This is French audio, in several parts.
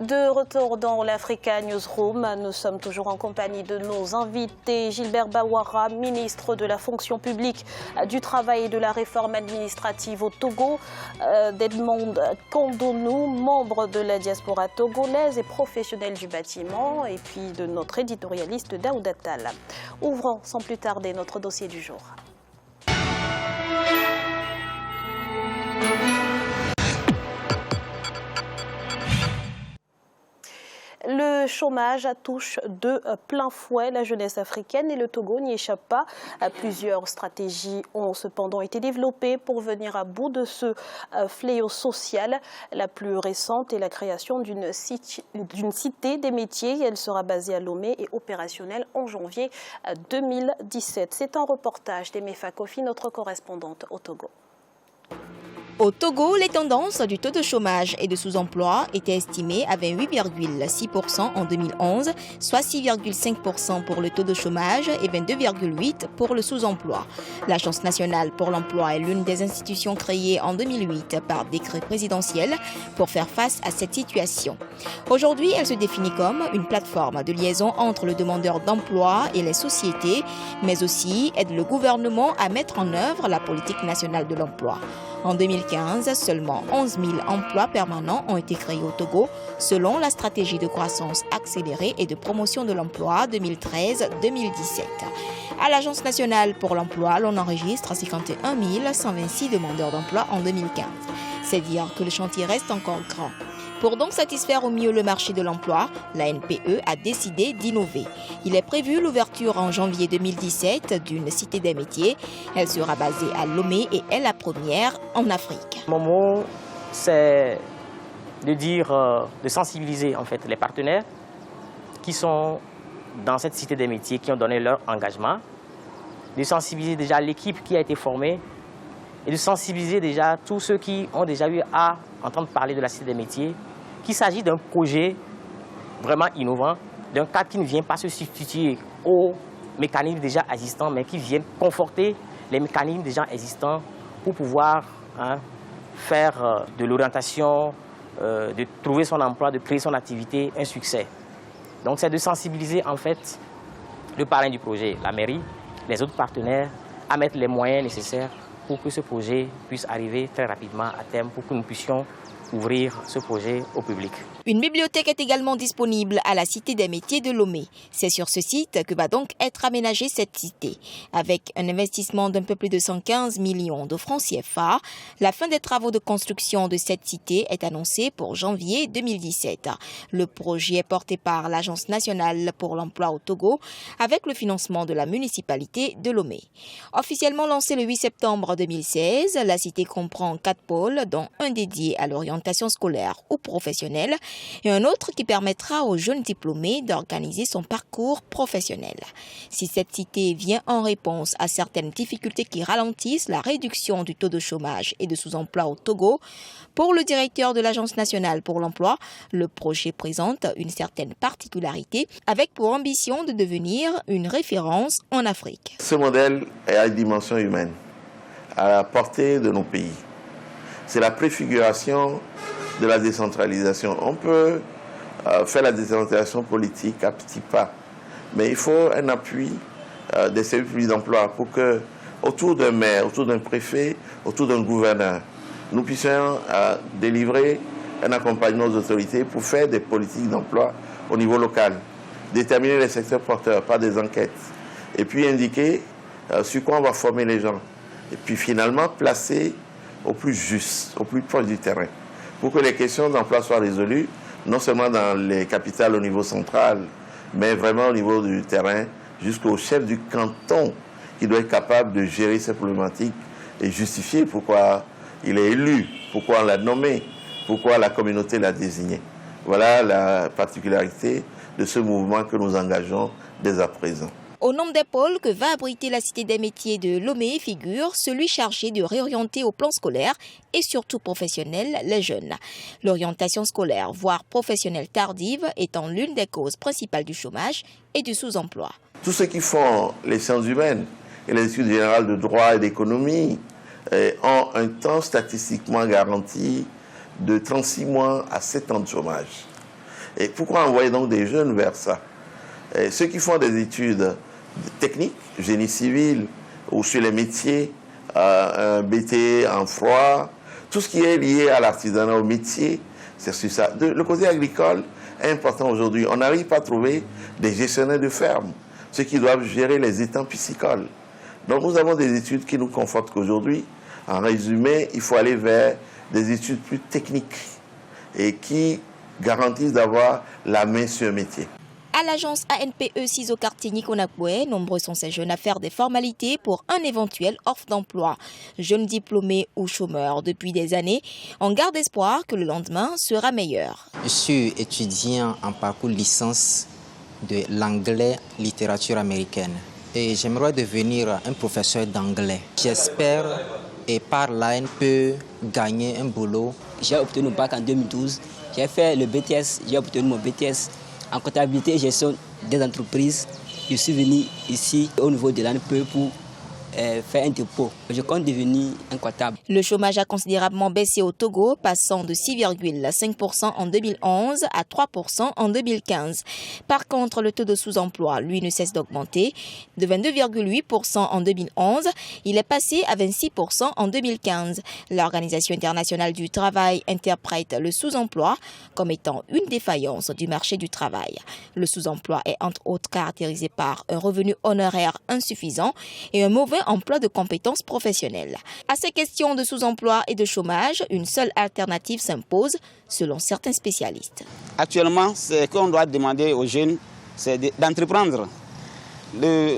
De retour dans l'Africa Newsroom, nous sommes toujours en compagnie de nos invités. Gilbert Bawara, ministre de la fonction publique, du travail et de la réforme administrative au Togo. D'Edmond Kondonou, membre de la diaspora togolaise et professionnel du bâtiment. Et puis de notre éditorialiste Daouda Tall. Ouvrons sans plus tarder notre dossier du jour. Le chômage touche de plein fouet la jeunesse africaine et le Togo n'y échappe pas. Plusieurs stratégies ont cependant été développées pour venir à bout de ce fléau social. La plus récente est la création d'une cité des métiers. Elle sera basée à Lomé et opérationnelle en janvier 2017. C'est un reportage d'Emefa Kofi, notre correspondante au Togo. Au Togo, les tendances du taux de chômage et de sous-emploi étaient estimées à 28,6% en 2011, soit 6,5% pour le taux de chômage et 22,8% pour le sous-emploi. L'Agence nationale pour l'emploi est l'une des institutions créées en 2008 par décret présidentiel pour faire face à cette situation. Aujourd'hui, elle se définit comme une plateforme de liaison entre le demandeur d'emploi et les sociétés, mais aussi aide le gouvernement à mettre en œuvre la politique nationale de l'emploi. En 2015, seulement 11 000 emplois permanents ont été créés au Togo, selon la stratégie de croissance accélérée et de promotion de l'emploi 2013-2017. À l'Agence nationale pour l'emploi, l'on enregistre 51 126 demandeurs d'emploi en 2015. C'est dire que le chantier reste encore grand. Pour donc satisfaire au mieux le marché de l'emploi, la NPE a décidé d'innover. Il est prévu l'ouverture en janvier 2017 d'une cité des métiers. Elle sera basée à Lomé et est la première en Afrique. Mon mot, c'est de sensibiliser en fait les partenaires qui sont dans cette cité des métiers, qui ont donné leur engagement, de sensibiliser déjà l'équipe qui a été formée et de sensibiliser déjà tous ceux qui ont déjà eu à entendre parler de la cité des métiers, qu'il s'agit d'un projet vraiment innovant, d'un cadre qui ne vient pas se substituer aux mécanismes déjà existants, mais qui vient conforter les mécanismes déjà existants pour pouvoir faire de l'orientation, de trouver son emploi, de créer son activité, un succès. Donc c'est de sensibiliser en fait le parrain du projet, la mairie, les autres partenaires, à mettre les moyens nécessaires pour que ce projet puisse arriver très rapidement à terme, pour que nous puissions ouvrir ce projet au public. Une bibliothèque est également disponible à la Cité des métiers de Lomé. C'est sur ce site que va donc être aménagée cette cité. Avec un investissement d'un peu plus de 115 millions de francs CFA, la fin des travaux de construction de cette cité est annoncée pour janvier 2017. Le projet est porté par l'Agence nationale pour l'emploi au Togo avec le financement de la municipalité de Lomé. Officiellement lancée le 8 septembre 2016, la cité comprend 4 pôles, dont un dédié à l'orientation scolaire ou professionnelle et un autre qui permettra aux jeunes diplômés d'organiser son parcours professionnel. Si cette cité vient en réponse à certaines difficultés qui ralentissent la réduction du taux de chômage et de sous-emploi au Togo, pour le directeur de l'Agence nationale pour l'emploi, le projet présente une certaine particularité avec pour ambition de devenir une référence en Afrique. Ce modèle est à une dimension humaine, à la portée de nos pays. C'est la préfiguration de la décentralisation. On peut faire la décentralisation politique à petits pas, mais il faut un appui des services publics d'emploi pour que, autour d'un maire, autour d'un préfet, autour d'un gouverneur, nous puissions délivrer un accompagnement aux autorités pour faire des politiques d'emploi au niveau local, déterminer les secteurs porteurs par des enquêtes, et puis indiquer sur quoi on va former les gens, et puis finalement placer au plus juste, au plus proche du terrain, pour que les questions d'emploi soient résolues, non seulement dans les capitales au niveau central, mais vraiment au niveau du terrain, jusqu'au chef du canton qui doit être capable de gérer ces problématiques et justifier pourquoi il est élu, pourquoi on l'a nommé, pourquoi la communauté l'a désigné. Voilà la particularité de ce mouvement que nous engageons dès à présent. Au nombre des pôles que va abriter la Cité des métiers de Lomé figure celui chargé de réorienter au plan scolaire et surtout professionnel les jeunes. L'orientation scolaire, voire professionnelle tardive, étant l'une des causes principales du chômage et du sous-emploi. Tous ceux qui font les sciences humaines et les études générales de droit et d'économie ont un temps statistiquement garanti de 36 mois à 7 ans de chômage. Et pourquoi envoyer donc des jeunes vers ça? Et ceux qui font des études techniques, génie civil, ou sur les métiers, un BT en froid, tout ce qui est lié à l'artisanat, au métier, c'est sur ça. Le côté agricole est important aujourd'hui. On n'arrive pas à trouver des gestionnaires de ferme, ceux qui doivent gérer les étangs piscicoles. Donc nous avons des études qui nous confortent qu'aujourd'hui, en résumé, il faut aller vers des études plus techniques et qui garantissent d'avoir la main sur un métier. À l'agence ANPE Ciseaux-Cartigny-Konakwe, nombreux sont ces jeunes à faire des formalités pour un éventuel offre d'emploi. Jeunes diplômés ou chômeurs depuis des années, on garde espoir que le lendemain sera meilleur. Je suis étudiant en parcours licence de l'anglais littérature américaine et j'aimerais devenir un professeur d'anglais. J'espère et par là, on peut gagner un boulot. J'ai obtenu mon bac en 2012. J'ai fait le BTS, j'ai obtenu mon BTS en comptabilité et gestion des entreprises. Je suis venu ici au niveau de l'ANPE pour faire un dépôt. Je compte devenir un comptable. Le chômage a considérablement baissé au Togo, passant de 6,5% en 2011 à 3% en 2015. Par contre, le taux de sous-emploi, lui, ne cesse d'augmenter. De 22,8% en 2011, il est passé à 26% en 2015. L'Organisation internationale du travail interprète le sous-emploi comme étant une défaillance du marché du travail. Le sous-emploi est entre autres caractérisé par un revenu honoraire insuffisant et un mauvais emploi de compétences professionnelles. À ces questions de sous-emploi et de chômage, une seule alternative s'impose, selon certains spécialistes. Actuellement, ce qu'on doit demander aux jeunes, c'est d'entreprendre.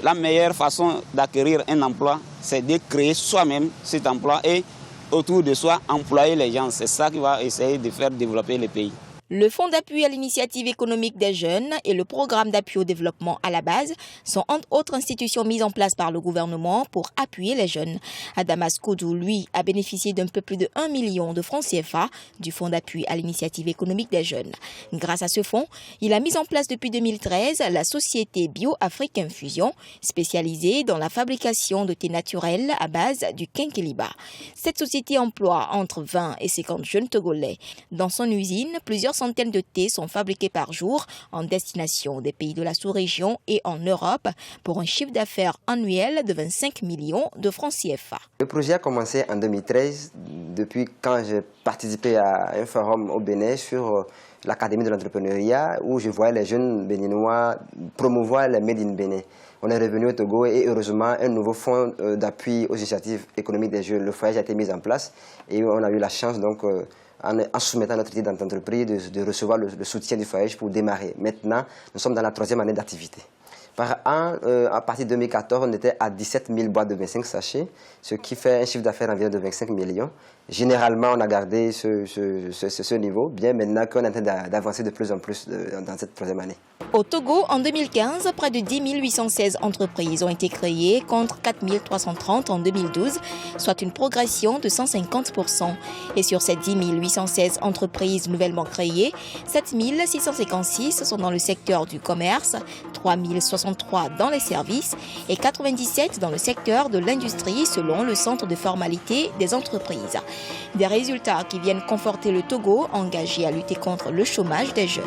La meilleure façon d'acquérir un emploi, c'est de créer soi-même cet emploi et autour de soi, employer les gens. C'est ça qui va essayer de faire développer le pays. Le Fonds d'appui à l'initiative économique des jeunes et le programme d'appui au développement à la base sont entre autres institutions mises en place par le gouvernement pour appuyer les jeunes. Adamas Koudou, lui, a bénéficié d'un peu plus de 1 million de francs CFA du Fonds d'appui à l'initiative économique des jeunes. Grâce à ce fonds, il a mis en place depuis 2013 la société Bio-Afrique Infusion, spécialisée dans la fabrication de thé naturel à base du quinqueliba. Cette société emploie entre 20 et 50 jeunes Togolais. Dans son usine, plusieurs centaines de thés sont fabriqués par jour en destination des pays de la sous-région et en Europe pour un chiffre d'affaires annuel de 25 millions de francs CFA. Le projet a commencé en 2013, depuis quand j'ai participé à un forum au Bénin sur l'Académie de l'entrepreneuriat où je voyais les jeunes béninois promouvoir les Made in Bénin. On est revenu au Togo et heureusement un nouveau fonds d'appui aux initiatives économiques des jeunes, le foyer a été mis en place et on a eu la chance donc en soumettant notre idée d'entreprise, de recevoir le soutien du foyer pour démarrer. Maintenant, nous sommes dans la 3e année d'activité. Par an, à partir de 2014, on était à 17 000 boîtes de 25 sachets, ce qui fait un chiffre d'affaires environ de 25 millions. Généralement, on a gardé ce niveau, bien maintenant qu'on est en train d'avancer de plus en plus dans cette 3e année. Au Togo, en 2015, près de 10 816 entreprises ont été créées contre 4 330 en 2012, soit une progression de 150%. Et sur ces 10 816 entreprises nouvellement créées, 7 656 sont dans le secteur du commerce, 3 063 dans les services et 97 dans le secteur de l'industrie selon le Centre de formalité des entreprises. Des résultats qui viennent conforter le Togo engagé à lutter contre le chômage des jeunes.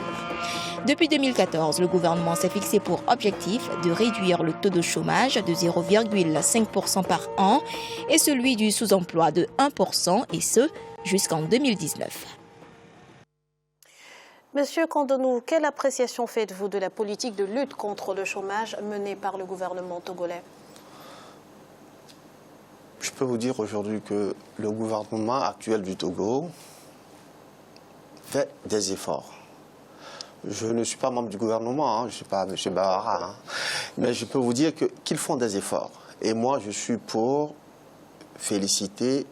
Depuis 2014, le gouvernement s'est fixé pour objectif de réduire le taux de chômage de 0,5% par an et celui du sous-emploi de 1%, et ce, jusqu'en 2019. Monsieur Kandonou, quelle appréciation faites-vous de la politique de lutte contre le chômage menée par le gouvernement togolais? Je peux vous dire aujourd'hui que le gouvernement actuel du Togo fait des efforts. Je ne suis pas membre du gouvernement, je ne suis pas M. Bawara, mais je peux vous dire qu'ils font des efforts. Et moi, je suis pour féliciter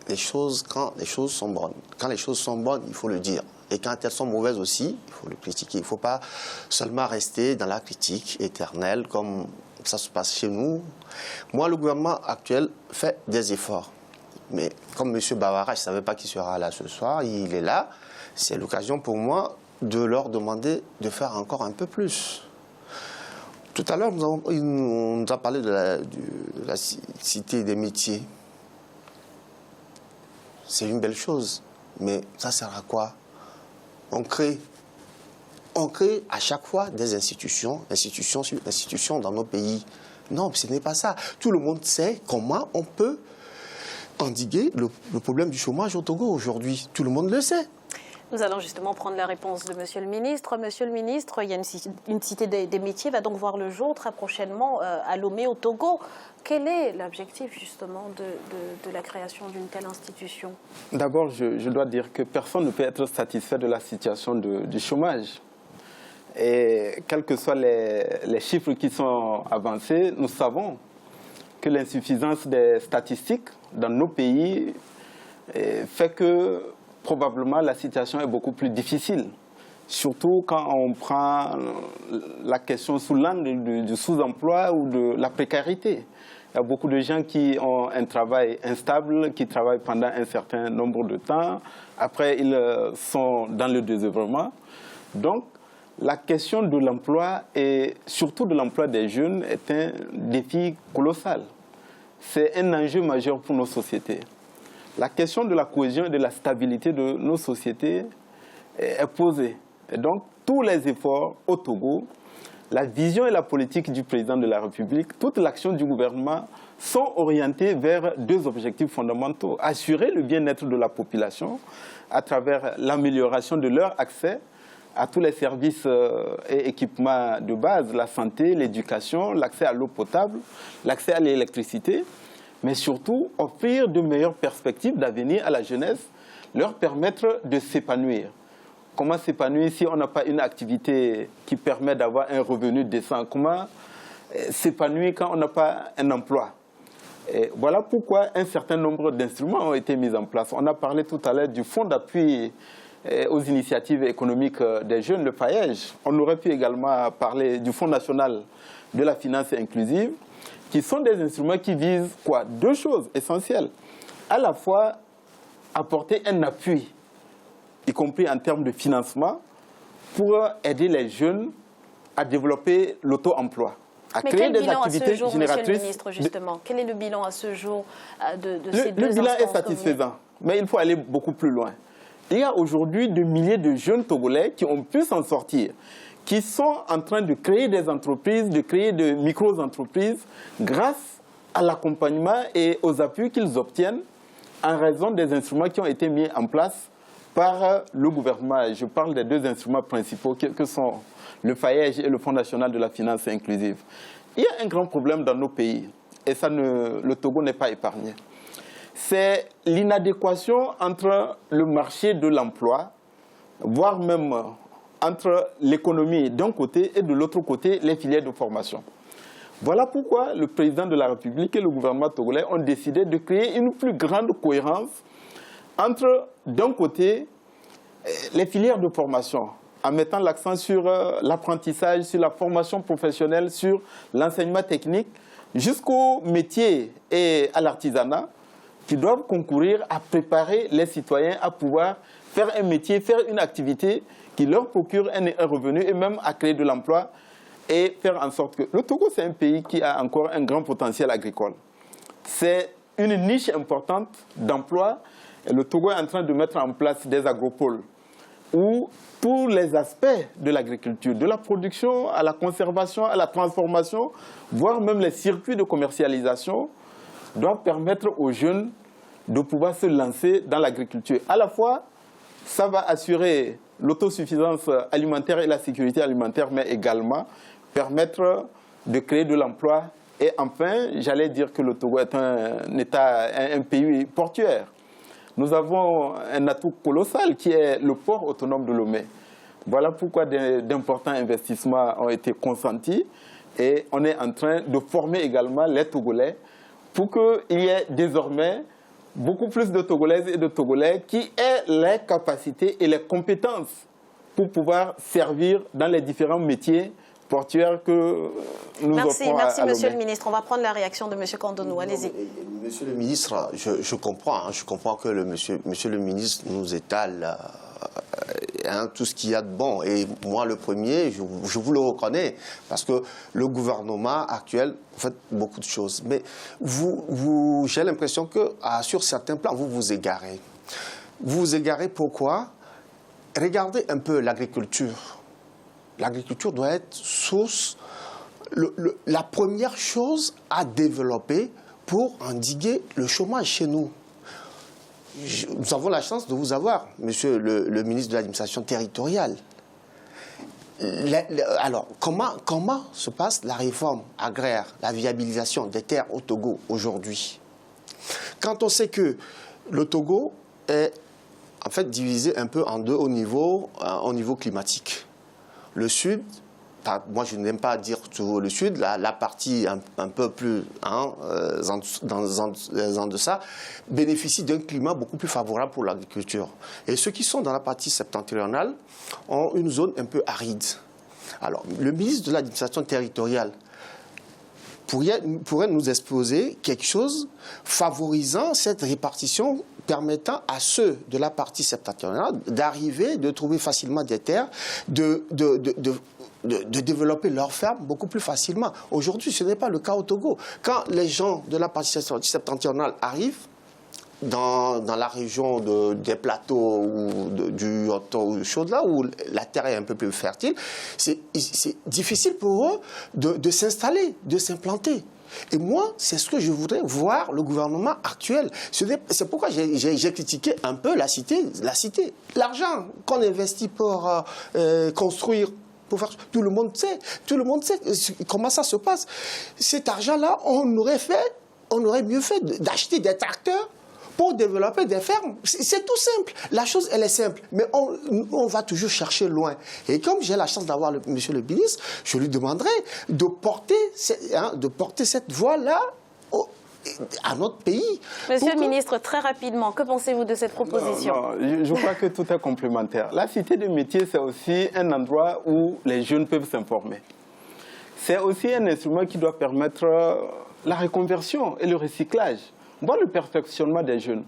les choses quand les choses sont bonnes. Quand les choses sont bonnes, il faut le dire. Et quand elles sont mauvaises aussi, il faut le critiquer. Il ne faut pas seulement rester dans la critique éternelle comme ça se passe chez nous. Moi, le gouvernement actuel fait des efforts. Mais comme M. Bawara, je ne savais pas qu'il sera là ce soir, il est là. C'est l'occasion pour moi de leur demander de faire encore un peu plus. Tout à l'heure, on nous a parlé de la cité des métiers. C'est une belle chose, mais ça sert à quoi? On crée on crée à chaque fois des institutions sur institutions dans nos pays. Non, ce n'est pas ça. Tout le monde sait comment on peut endiguer le problème du chômage au Togo aujourd'hui. Tout le monde le sait. Nous allons justement prendre la réponse de Monsieur le Ministre. Monsieur le Ministre, il y a une cité des métiers va donc voir le jour très prochainement à Lomé, au Togo. Quel est l'objectif justement de la création d'une telle institution? D'abord, je dois dire que personne ne peut être satisfait de la situation du chômage. Et quels que soient les chiffres qui sont avancés, nous savons que l'insuffisance des statistiques dans nos pays fait que probablement la situation est beaucoup plus difficile. Surtout quand on prend la question sous l'angle du sous-emploi ou de la précarité. Il y a beaucoup de gens qui ont un travail instable, qui travaillent pendant un certain nombre de temps. Après, ils sont dans le désœuvrement. Donc, la question de l'emploi et surtout de l'emploi des jeunes est un défi colossal. C'est un enjeu majeur pour nos sociétés. La question de la cohésion et de la stabilité de nos sociétés est posée. Et donc, tous les efforts au Togo, la vision et la politique du président de la République, toute l'action du gouvernement sont orientés vers deux objectifs fondamentaux. Assurer le bien-être de la population à travers l'amélioration de leur accès à tous les services et équipements de base, la santé, l'éducation, l'accès à l'eau potable, l'accès à l'électricité, mais surtout offrir de meilleures perspectives d'avenir à la jeunesse, leur permettre de s'épanouir. Comment s'épanouir si on n'a pas une activité qui permet d'avoir un revenu décent? Comment s'épanouir quand on n'a pas un emploi? Et voilà pourquoi un certain nombre d'instruments ont été mis en place. On a parlé tout à l'heure du fonds d'appui aux initiatives économiques des jeunes, le FAEJ. On aurait pu également parler du Fonds national de la finance inclusive, qui sont des instruments qui visent quoi? Deux choses essentielles. À la fois apporter un appui, y compris en termes de financement, pour aider les jeunes à développer l'auto-emploi, à créer des activités génératrices. Monsieur le ministre, justement, quel est le bilan à ce jour de ces deux instances? Le bilan est satisfaisant, mais il faut aller beaucoup plus loin. Il y a aujourd'hui des milliers de jeunes Togolais qui ont pu s'en sortir, qui sont en train de créer des entreprises, de créer de micro-entreprises grâce à l'accompagnement et aux appuis qu'ils obtiennent en raison des instruments qui ont été mis en place par le gouvernement. Je parle des deux instruments principaux que sont le FAEJ et le Fonds national de la finance inclusive. Il y a un grand problème dans nos pays, et le Togo n'est pas épargné. C'est l'inadéquation entre le marché de l'emploi, voire même entre l'économie d'un côté et de l'autre côté les filières de formation. Voilà pourquoi le président de la République et le gouvernement togolais ont décidé de créer une plus grande cohérence entre, d'un côté, les filières de formation, en mettant l'accent sur l'apprentissage, sur la formation professionnelle, sur l'enseignement technique, jusqu'au métier et à l'artisanat, qui doivent concourir à préparer les citoyens à pouvoir faire un métier, faire une activité qui leur procure un revenu et même à créer de l'emploi et faire en sorte que... Le Togo, c'est un pays qui a encore un grand potentiel agricole. C'est une niche importante d'emploi. Le Togo est en train de mettre en place des agropoles où tous les aspects de l'agriculture, de la production à la conservation, à la transformation, voire même les circuits de commercialisation, doivent permettre aux jeunes de pouvoir se lancer dans l'agriculture. À la fois, ça va assurer l'autosuffisance alimentaire et la sécurité alimentaire, mais également permettre de créer de l'emploi. Et enfin, j'allais dire que le Togo est un pays portuaire. Nous avons un atout colossal qui est le port autonome de Lomé. Voilà pourquoi d'importants investissements ont été consentis et on est en train de former également les Togolais pour qu'il y ait désormais beaucoup plus de Togolaises et de Togolais qui aient les capacités et les compétences pour pouvoir servir dans les différents métiers portuaires que nous offrons à Merci, Monsieur Lomé. le ministre. On va prendre la réaction de Monsieur Kandonou. Allez-y. Monsieur le ministre, je comprends que monsieur le ministre nous étale tout ce qu'il y a de bon. Et moi, le premier, je vous le reconnais, parce que le gouvernement actuel fait beaucoup de choses. Mais j'ai l'impression que sur certains plans, vous vous égarez. Vous vous égarez pourquoi? Regardez un peu l'agriculture. l'agriculture doit être source, la première chose à développer pour endiguer le chômage chez nous. Nous avons la chance de vous avoir, monsieur le ministre de l'administration territoriale. Alors, comment se passe la réforme agraire, la viabilisation des terres au Togo aujourd'hui? Quand on sait que le Togo est en fait divisé un peu en deux au niveau climatique. Le sud, moi je n'aime pas dire tout le sud, la partie un peu plus en deçà, bénéficie d'un climat beaucoup plus favorable pour l'agriculture. Et ceux qui sont dans la partie septentrionale ont une zone un peu aride. Alors, le ministre de l'administration territoriale pourrait nous exposer quelque chose favorisant cette répartition, permettant à ceux de la partie septentrionale d'arriver, de trouver facilement des terres, de développer leurs fermes beaucoup plus facilement. Aujourd'hui, ce n'est pas le cas au Togo. Quand les gens de la partie septentrionale arrivent dans la région des plateaux ou du Haut-Chaud-là, où la terre est un peu plus fertile, c'est difficile pour eux de s'installer, de s'implanter. Et moi, c'est ce que je voudrais voir le gouvernement actuel. C'est pourquoi j'ai critiqué un peu la cité. L'argent qu'on investit pour construire, pour faire, tout le monde sait comment ça se passe. Cet argent-là, on aurait mieux fait d'acheter des tracteurs pour développer des fermes. C'est tout simple. La chose, elle est simple. Mais on va toujours chercher loin. Et comme j'ai la chance d'avoir monsieur le ministre, je lui demanderai de porter cette voie-là à notre pays. Monsieur le ministre, très rapidement, que pensez-vous de cette proposition? Non, je crois que tout est complémentaire. La cité des métiers, c'est aussi un endroit où les jeunes peuvent s'informer. C'est aussi un instrument qui doit permettre la reconversion et le recyclage. Bon, le perfectionnement des jeunes.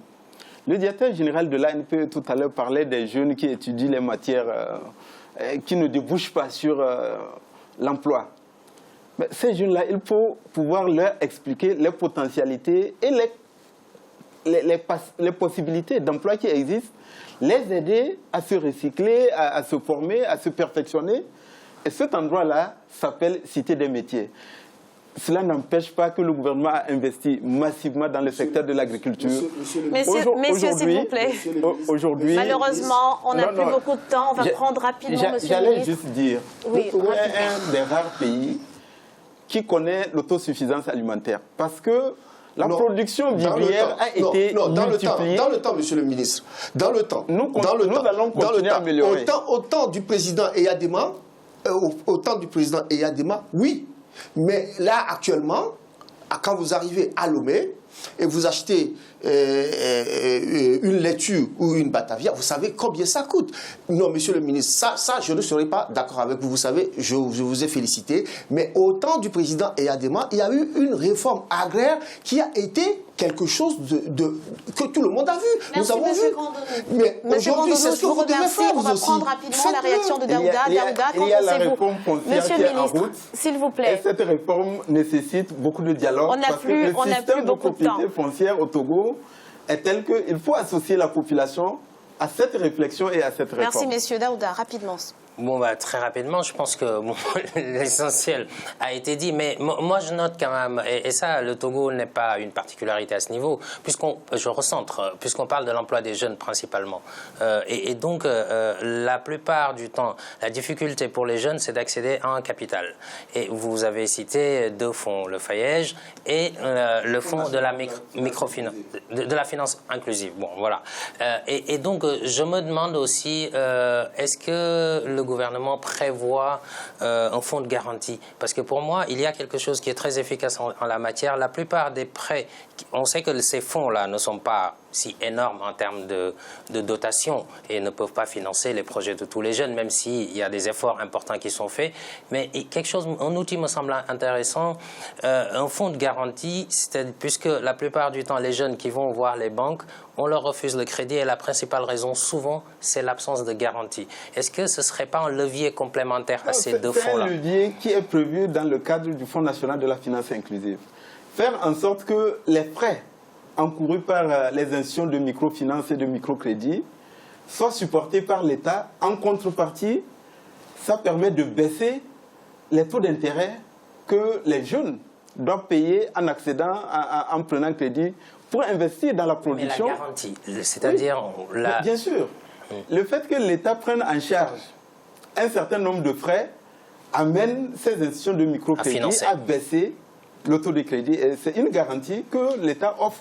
Le directeur général de l'ANP tout à l'heure parlait des jeunes qui étudient les matières qui ne débouchent pas sur l'emploi. Mais ces jeunes-là, il faut pouvoir leur expliquer les potentialités et les possibilités d'emploi qui existent, les aider à se recycler, à se former, à se perfectionner. Et cet endroit-là s'appelle Cité des métiers. Cela n'empêche pas que le gouvernement a investi massivement dans le secteur de l'agriculture. Messieurs, s'il vous plaît. Aujourd'hui, malheureusement, on n'a plus beaucoup de temps. On va prendre rapidement, monsieur le ministre. J'allais juste dire, le Togo est un des rares pays qui connaît l'autosuffisance alimentaire. Parce que la production vivrière a été multipliée. Dans le temps, monsieur le ministre. Dans le temps. Nous allons continuer à améliorer. Au temps du président Eyadema, oui. Mais là, actuellement, quand vous arrivez à Lomé et vous achetez une laitue ou une batavia, vous savez combien ça coûte. Non, monsieur le ministre, ça je ne serai pas d'accord avec vous. Vous savez, je vous ai félicité. Mais au temps du président Eyadema, il y a eu une réforme agraire qui a été quelque chose que tout le monde a vu. Merci, nous avons vu. Mais aujourd'hui, c'est ce que vous devez faire. On va prendre rapidement la réaction de Daouda. Daouda, qu'en pensez-vous? Monsieur le ministre, s'il vous plaît. Et cette réforme nécessite beaucoup de dialogue. Parce que le système de propriété foncière au Togo est tel qu'il faut associer la population à cette réflexion et à cette réforme. Merci, messieurs. Daouda, rapidement. Bon, très rapidement, je pense que l'essentiel a été dit, mais moi je note quand même, et ça, le Togo n'est pas une particularité à ce niveau, je recentre, puisqu'on parle de l'emploi des jeunes principalement. Et donc, la plupart du temps, la difficulté pour les jeunes, c'est d'accéder à un capital. Et vous avez cité deux fonds, le FAIEJ et le fonds de la microfinance, de la finance inclusive. Bon, voilà. Et donc, je me demande aussi, est-ce que le gouvernement prévoit un fonds de garantie? Parce que pour moi, il y a quelque chose qui est très efficace en la matière. La plupart des prêts, on sait que ces fonds-là ne sont pas si énormes en termes de dotation et ne peuvent pas financer les projets de tous les jeunes, même s'il y a des efforts importants qui sont faits. Mais un outil me semble intéressant, un fonds de garantie, puisque la plupart du temps, les jeunes qui vont voir les banques, on leur refuse le crédit et la principale raison, souvent, c'est l'absence de garantie. Est-ce que ce ne serait pas un levier complémentaire à ces deux fonds-là? C'est un levier qui est prévu dans le cadre du Fonds national de la finance inclusive. Faire en sorte que les prêts encourus par les institutions de microfinance et de microcrédit soient supportés par l'État. En contrepartie, ça permet de baisser les taux d'intérêt que les jeunes doivent payer en accédant, en prenant crédit pour investir dans la production. Mais la garantie, c'est-à-dire... Oui. Bien sûr. Le fait que l'État prenne en charge un certain nombre de frais amène ces institutions de microcrédit à baisser le taux de crédit. C'est une garantie que l'État offre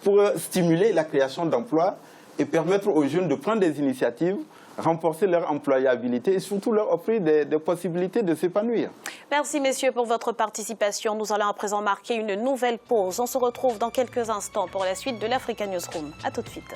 pour stimuler la création d'emplois et permettre aux jeunes de prendre des initiatives, renforcer leur employabilité et surtout leur offrir des possibilités de s'épanouir. Merci messieurs pour votre participation. Nous allons à présent marquer une nouvelle pause. On se retrouve dans quelques instants pour la suite de l'Africa Newsroom. A tout de suite.